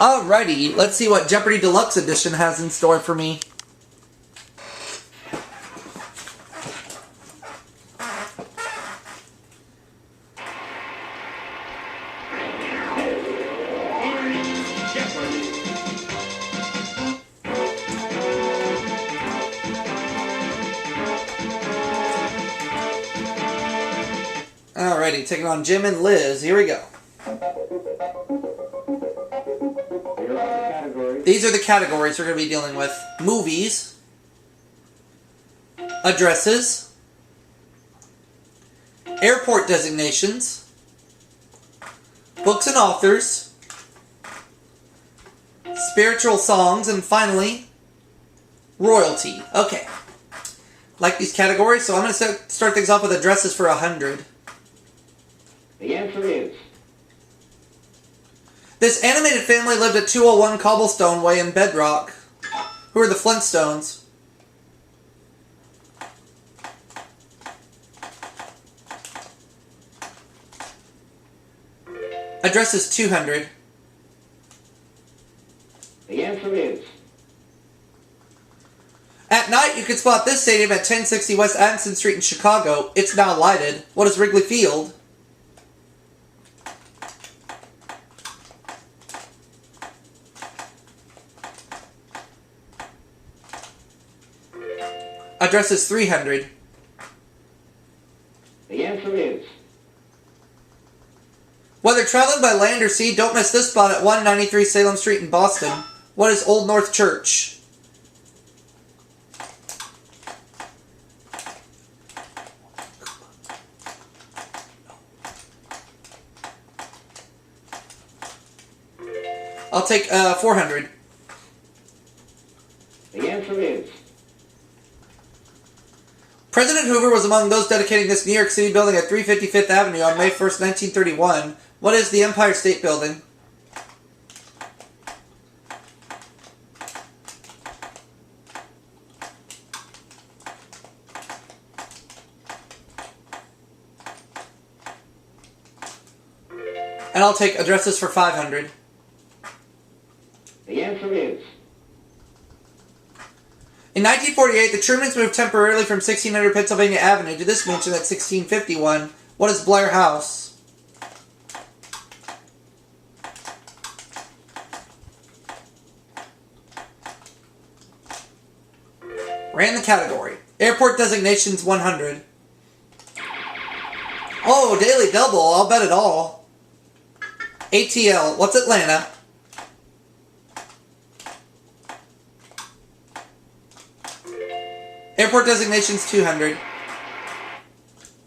Alrighty, let's see what Jeopardy Deluxe Edition has in store for me. Alrighty, taking on Jim and Liz. Here we go. These are the categories we're going to be dealing with. Movies, addresses, airport designations, books and authors, spiritual songs, and finally, royalty. Okay. Like these categories, so I'm going to start things off with addresses for 100. The answer is... This animated family lived at 201 Cobblestone Way in Bedrock. Who are the Flintstones? Address is 200. The answer is... At night, you can spot this stadium at 1060 West Addison Street in Chicago. It's now lighted. What is Wrigley Field? Address is 300. The answer is... Whether traveling by land or sea, don't miss this spot at 193 Salem Street in Boston. What is Old North Church? I'll take 400. The answer is... President Hoover was among those dedicating this New York City building at 355th Avenue on May 1st, 1931. What is the Empire State Building? And I'll take addresses for 500. The answer is... In 1948, the Trumans moved temporarily from 1600 Pennsylvania Avenue to this mansion at 1651. What is Blair House? Ran the category. Airport designations 100. Oh, daily double. I'll bet it all. ATL. What's Atlanta? Airport designations 200.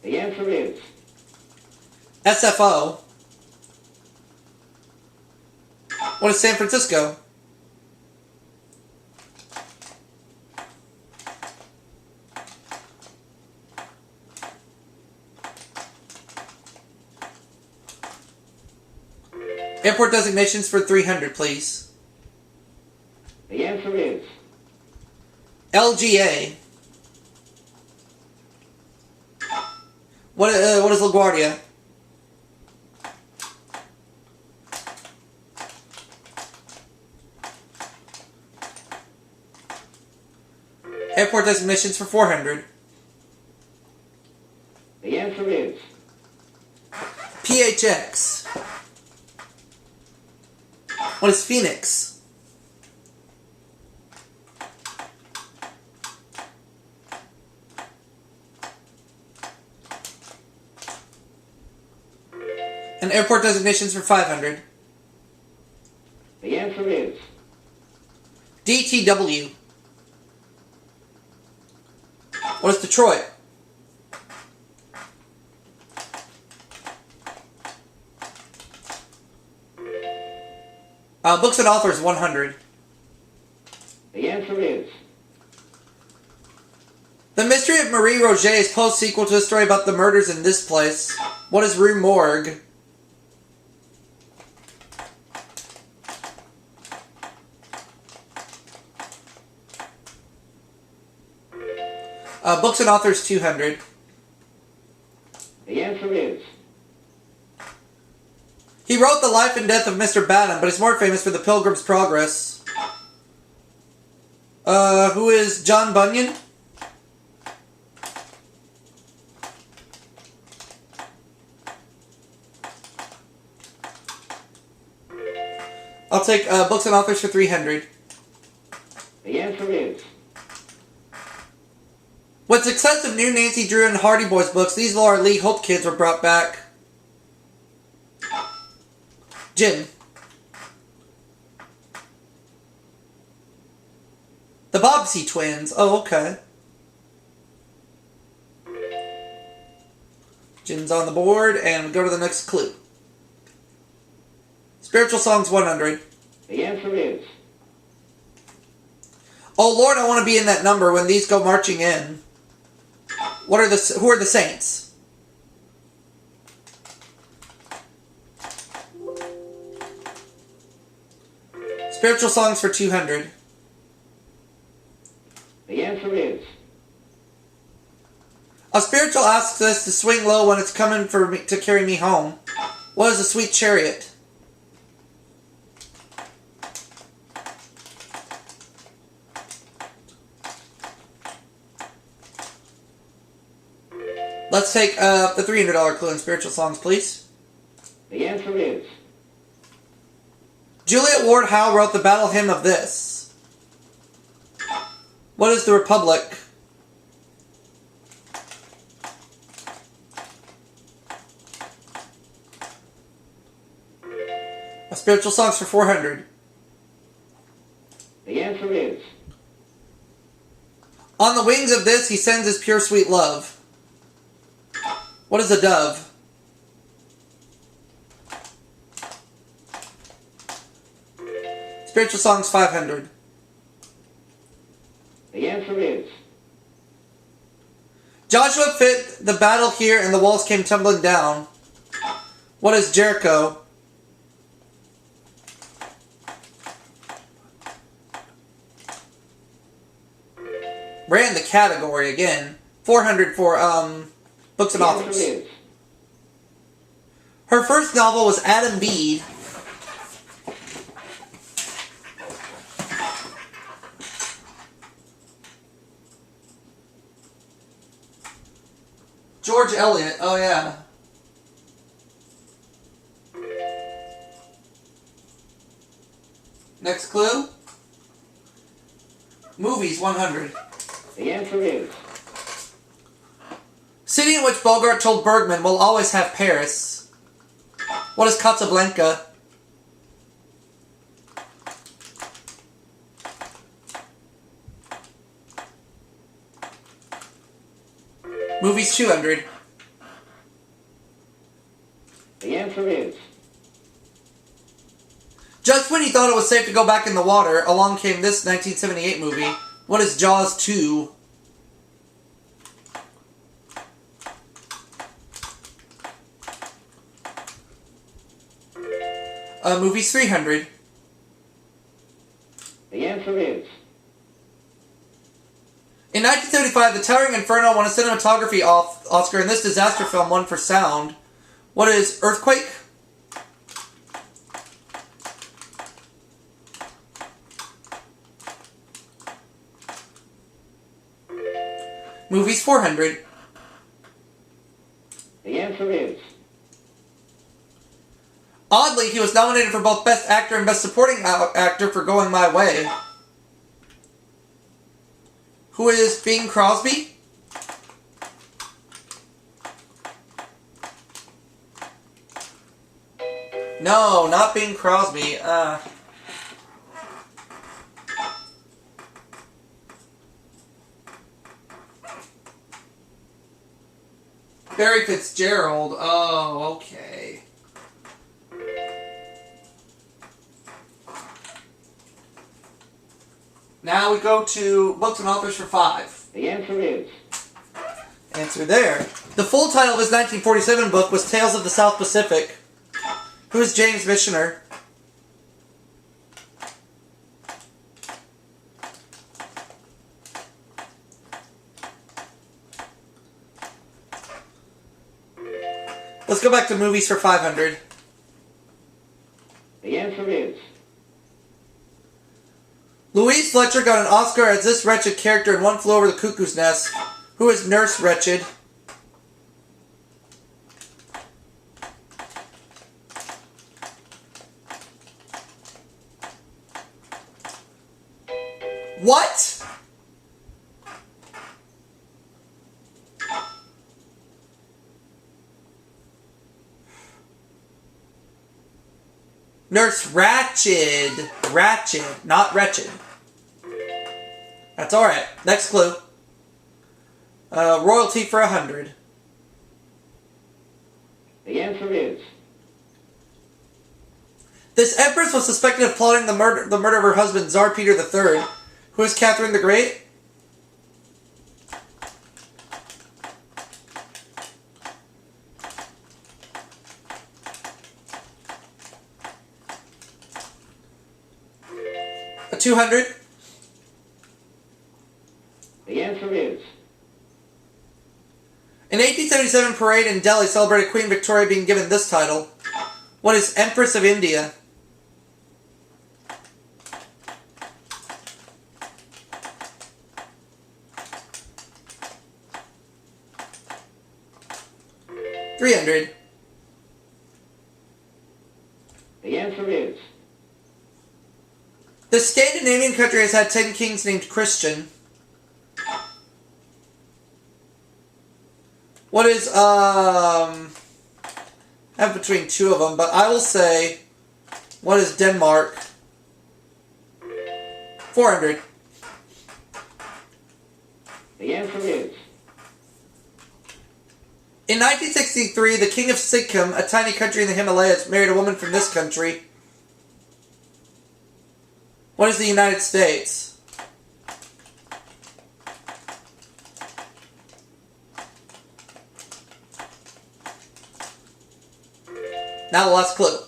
The answer is... SFO. What is San Francisco? Airport designations for 300, please. The answer is... LGA. What is LaGuardia? Airport designations for 400. The answer is... PHX. What is Phoenix? And airport designations for 500. The answer is... DTW. What is Detroit? Books and authors 100. The answer is... The Mystery of Marie Roget is post-sequel to a story about the murders in this place. What is Rue Morgue? Books and authors 200. The answer is... He wrote The Life and Death of Mr. Badham, but he's more famous for The Pilgrim's Progress. Who is John Bunyan? I'll take books and authors for 300. The answer is With success of new Nancy Drew and Hardy Boys books, these Laura Lee Hope kids were brought back. Jim. The Bobbsey twins. Oh, okay. Jim's on the board, and we go to the next clue. Spiritual Songs 100. the answer is Oh Lord, I want to be in that number when these go marching in. Who are the saints? Spiritual Songs for 200. the answer is A spiritual asks us to swing low when it's coming for me to carry me home. What is a sweet chariot? Let's take the $300 clue in Spiritual Songs, please. the answer is Juliet Ward Howe wrote the battle hymn of this. What is the Republic? A Spiritual Songs for 400. the answer is On the wings of this, he sends his pure sweet love. What is a dove? Spiritual Songs 500. the answer is Joshua fit the battle here and the walls came tumbling down. What is Jericho? Ran the category again. 400 for books and the answer authors. is Her first novel was Adam Bede. George Eliot. Oh yeah. Next clue. Movies 100. the answer is City in which Bogart told Bergman will always have Paris. What is Casablanca? Movies 200. the answer is Just when you thought it was safe to go back in the water, along came this 1978 movie. What is Jaws 2? Movies 300. the answer is In 1975, The Towering Inferno won a cinematography Oscar, and this disaster film won for sound. What is Earthquake? Movies 400. the answer is Oddly, he was nominated for both Best Actor and Best Supporting Actor for Going My Way. Who is Bing Crosby? No, not Bing Crosby. Barry Fitzgerald. Oh, okay. Now we go to books and authors for 5. the answer is Answer there. The full title of his 1947 book was Tales of the South Pacific. Who is James Michener? Let's go back to movies for 500. Louise Fletcher got an Oscar as this wretched character in One Flew Over the Cuckoo's Nest. Who is Nurse Wretched? What? Nurse Ratched. Ratched, not wretched. That's alright. Next clue. Royalty for 100. The answer is This empress was suspected of plotting the murder of her husband, Tsar Peter III. Who is Catherine the Great? A 200. the answer is An 1877 parade in Delhi celebrated Queen Victoria being given this title. What is Empress of India? $300. the answer is The Scandinavian country has had 10 kings named Christian. What is, I have between two of them, but I will say, what is Denmark? 400. the answer is In 1963, the king of Sikkim, a tiny country in the Himalayas, married a woman from this country. What is the United States? Now the last clue.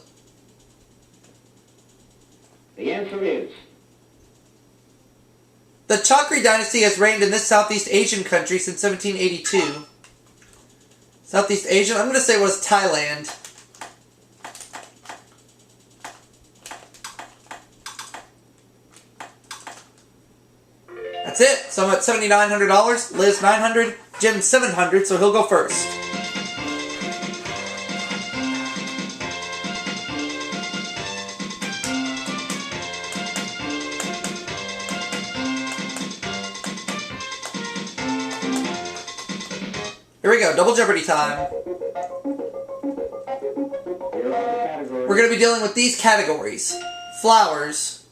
the answer is The Chakri dynasty has reigned in this Southeast Asian country since 1782. Southeast Asian? I'm going to say it was Thailand. That's it. So I'm at $7,900. Liz $900. Jim $700. So he'll go first. Here we go. Double Jeopardy time. here are the categories. We're going to be dealing with these categories. Flowers.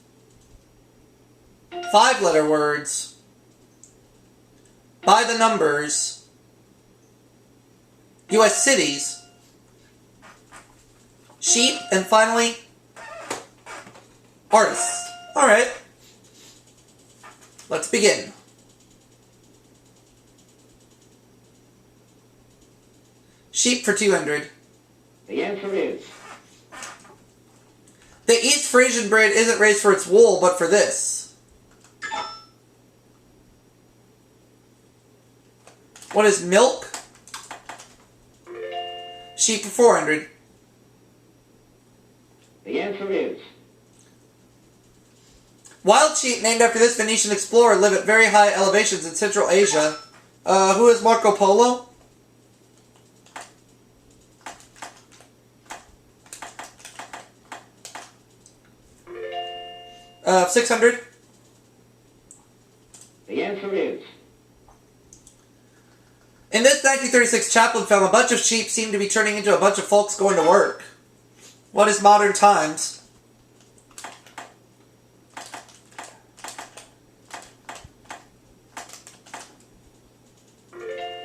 5-letter words. By the numbers. U.S. cities. Sheep. And finally, artists. Alright. Let's begin. Sheep for 200. The answer is The East Frisian breed isn't raised for its wool, but for this. What is milk? Sheep for 400. the answer is Wild sheep named after this Venetian explorer live at very high elevations in Central Asia. Who is Marco Polo? $600. the answer is In this 1936 Chaplin film, a bunch of sheep seem to be turning into a bunch of folks going to work. What is Modern Times?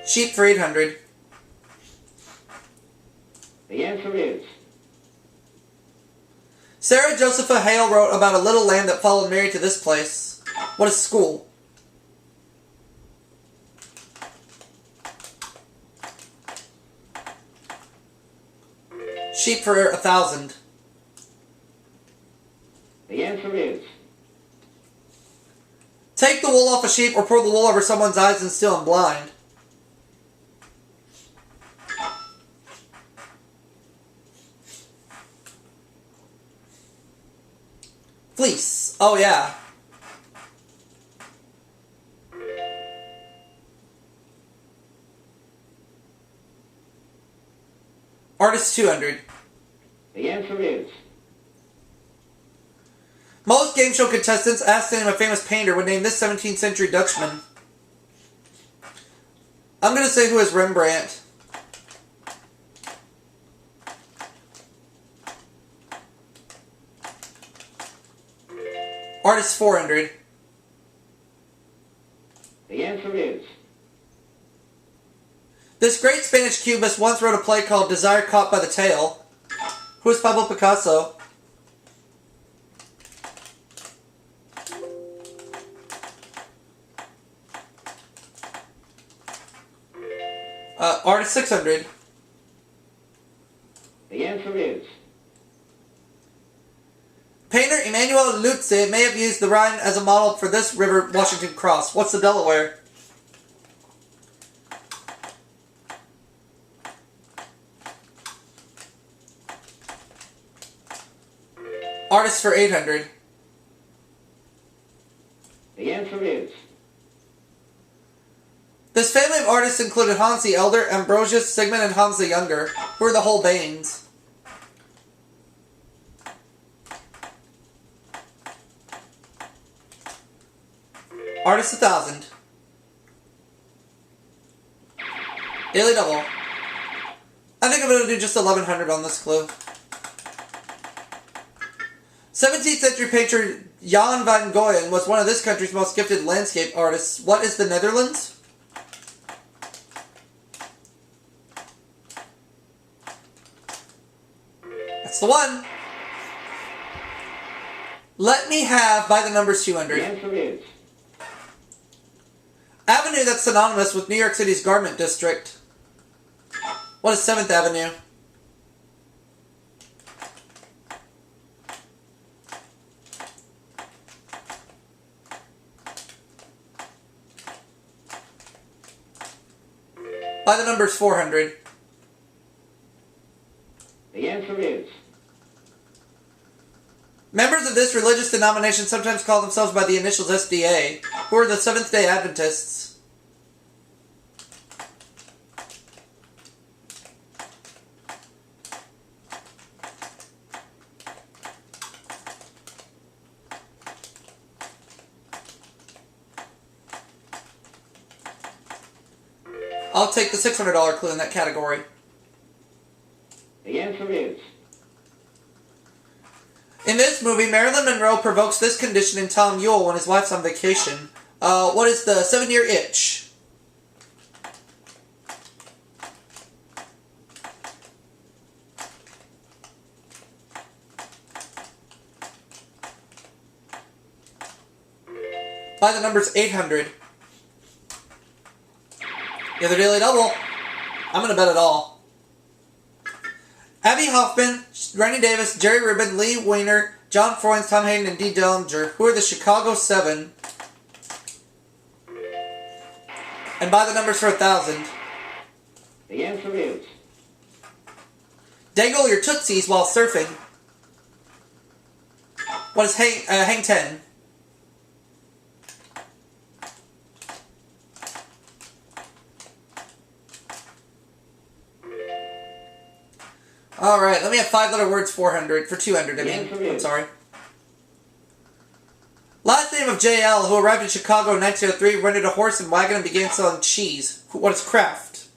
Sheep for 800. the answer is Sarah Josepha Hale wrote about a little lamb that followed Mary to this place. What is school? Sheep for 1,000. the answer is Take the wool off a sheep or pour the wool over someone's eyes and steal them blind. Fleece. Oh yeah. Artist 200. The answer is Most game show contestants asked to name a famous painter would name this 17th century Dutchman. I'm going to say who is Rembrandt. Artist 400. the answer is This great Spanish cubist once wrote a play called Desire Caught by the Tail. Who is Pablo Picasso? Artist 600. the answer is Painter Emmanuel Lutze may have used the Rhine as a model for this river Washington Cross. What's the Delaware? Artist for 800. the answer is This family of artists included Hans the Elder, Ambrosius, Sigmund, and Hans the Younger, who are the Holbeins. Artist 1000. Daily double. I think I'm going to do just 1100 on this clue. 17th century painter Jan van Goyen was one of this country's most gifted landscape artists. What is the Netherlands? That's the one. Let me have by the numbers 200. the answer is Avenue that's synonymous with New York City's garment district. What is 7th Avenue? By the numbers 400. the answer is Members of this religious denomination sometimes call themselves by the initials SDA, who are the Seventh-day Adventists. I'll take the $600 clue in that category. the answer is In this movie, Marilyn Monroe provokes this condition in Tom Ewell when his wife's on vacation. What is the 7-year itch? By the numbers 800. The other daily double. I'm going to bet it all. Abby Hoffman, Rennie Davis, Jerry Rubin, Lee Weiner, John Froines, Tom Hayden, and Dee Dellinger, who are the Chicago 7. And by the numbers for 1,000. the answer is Dangle your tootsies while surfing. What is hang 10? Alright, let me have 5-letter words 400, for 200, I mean. I'm sorry. Last name of J.L., who arrived in Chicago in 1903, rented a horse and wagon and began selling cheese. What is Kraft?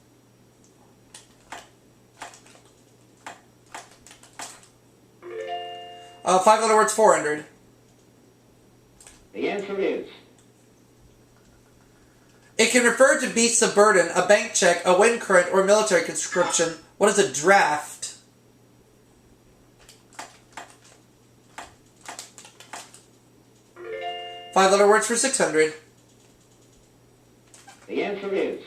Five-letter words 400. the answer is It can refer to beasts of burden, a bank check, a wind current, or military conscription. What is a draft? Five-letter words for 600. the answer is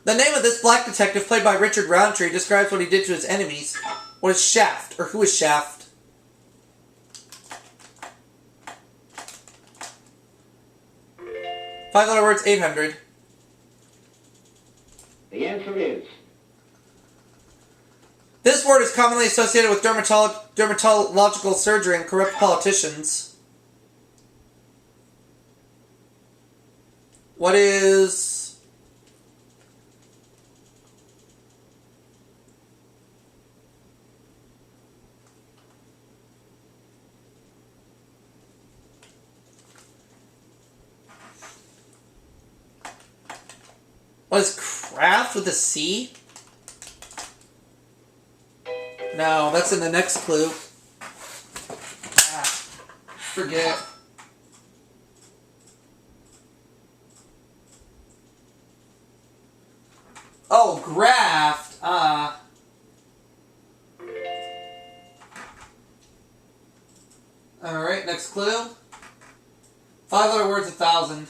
The name of this black detective, played by Richard Roundtree, describes what he did to his enemies. What is Shaft, or who is Shaft? Five-letter words 800. the answer is This word is commonly associated with dermatological surgery and corrupt politicians. What is What is craft with a C? No, that's in the next clue. Ah, forget. Oh, graft. Alright, next clue. 5-letter words, 1,000.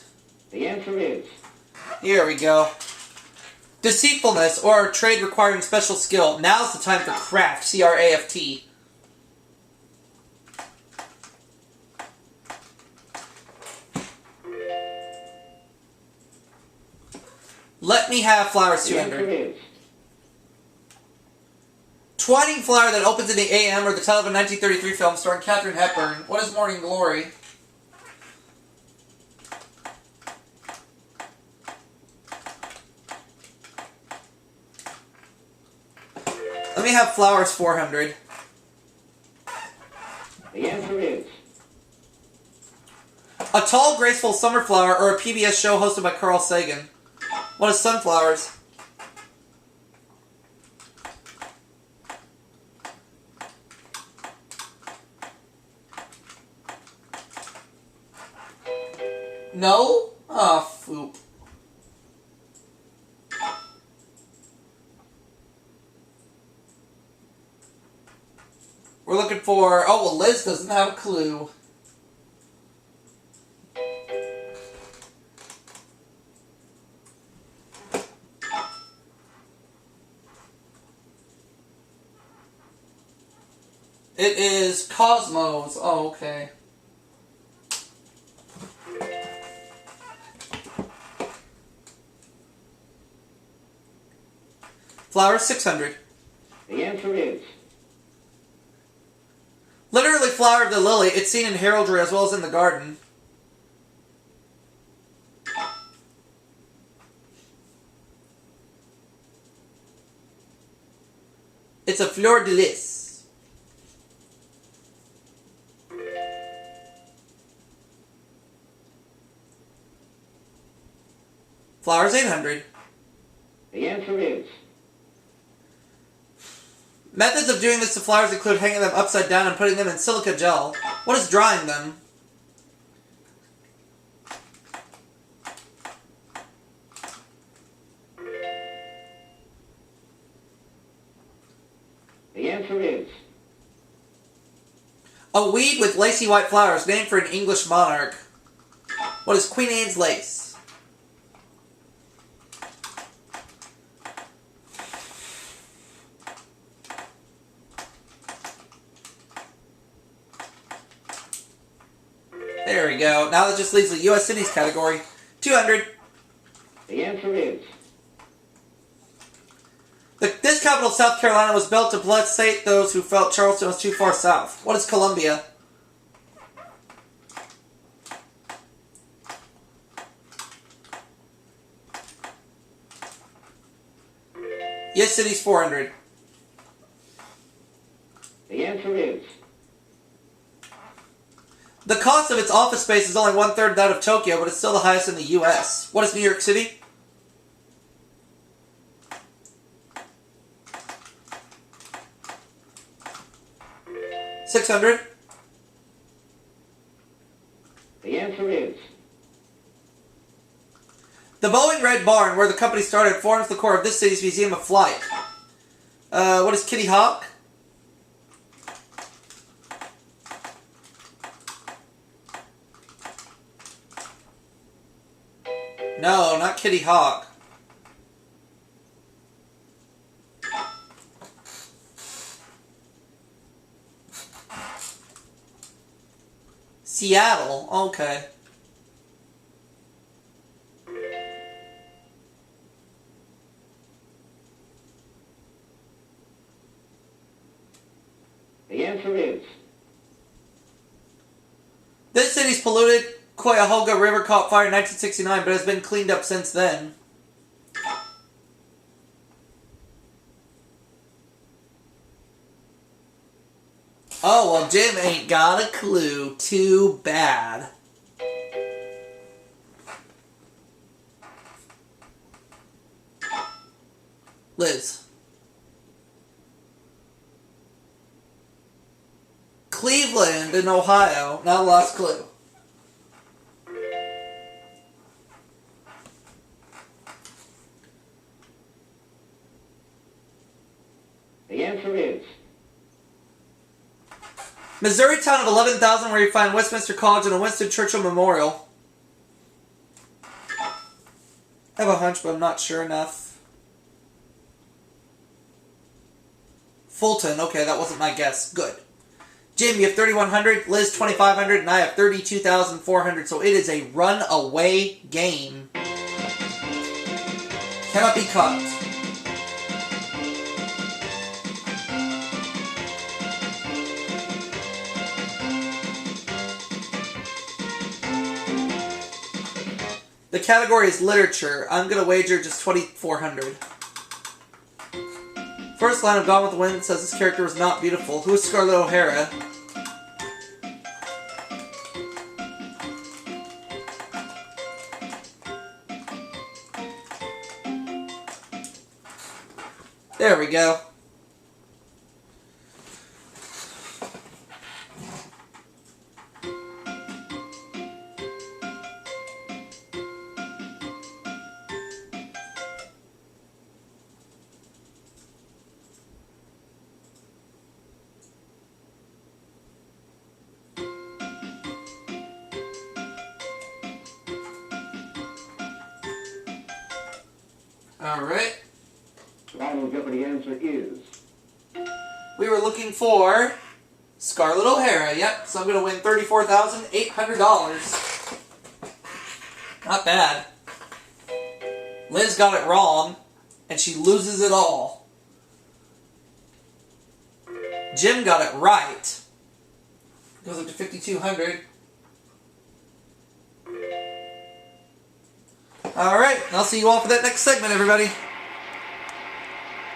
The answer is. Here we go. Deceitfulness, or a trade requiring special skill. Now's the time for craft. C-R-A-F-T. Let me have flowers, The answer 200. is. Twining flower that opens in the AM, or the title of a 1933 film starring Katharine Hepburn. What is Morning Glory? Let me have flowers, 400. The answer is. A tall, graceful summer flower, or a PBS show hosted by Carl Sagan. What is sunflowers? No? Ah, foop. We're looking for... Oh, well, Liz doesn't have a clue. It is Cosmos. Oh, okay. Flowers, 600. The answer is. Literally flower of the lily. It's seen in heraldry as well as in the garden. It's a fleur de lis. Flowers, 800. The answer is. Methods of doing this to flowers include hanging them upside down and putting them in silica gel. What is drying them? The answer is. A weed with lacy white flowers, named for an English monarch. What is Queen Anne's lace? There we go. Now that just leaves the U.S. cities category. 200. The answer is. This capital of South Carolina was built to bless those who felt Charleston was too far south. What is Columbia? Yes, cities, 400. The answer is. The cost of its office space is only 1/3 that of Tokyo, but it's still the highest in the U.S. What is New York City? $600. The answer is. The Boeing Red Barn, where the company started, forms the core of this city's Museum of Flight. What is Kitty Hawk? No, not Kitty Hawk. Seattle. Okay. The answer is. This city's polluted Cuyahoga River caught fire in 1969, but has been cleaned up since then. Oh, well, Jim ain't got a clue. Too bad. Liz. Cleveland in Ohio. Now the last clue. The answer is Missouri town of 11,000 where you find Westminster College and a Winston Churchill Memorial. I have a hunch, but I'm not sure enough. Fulton. Okay, that wasn't my guess. Good. Jim, you have 3,100. Liz, 2,500. And I have 32,400. So it is a runaway game. Cannot be caught. The category is literature. I'm going to wager just 2,400. First line of Gone with the Wind says this character was not beautiful. Who is Scarlett O'Hara? There we go. Alright. the final Jeopardy answer is We were looking for Scarlett O'Hara. Yep, so I'm going to win $34,800. Not bad. Liz got it wrong, and she loses it all. Jim got it right. Goes up to 5,200. Alright, I'll see you all for that next segment, everybody.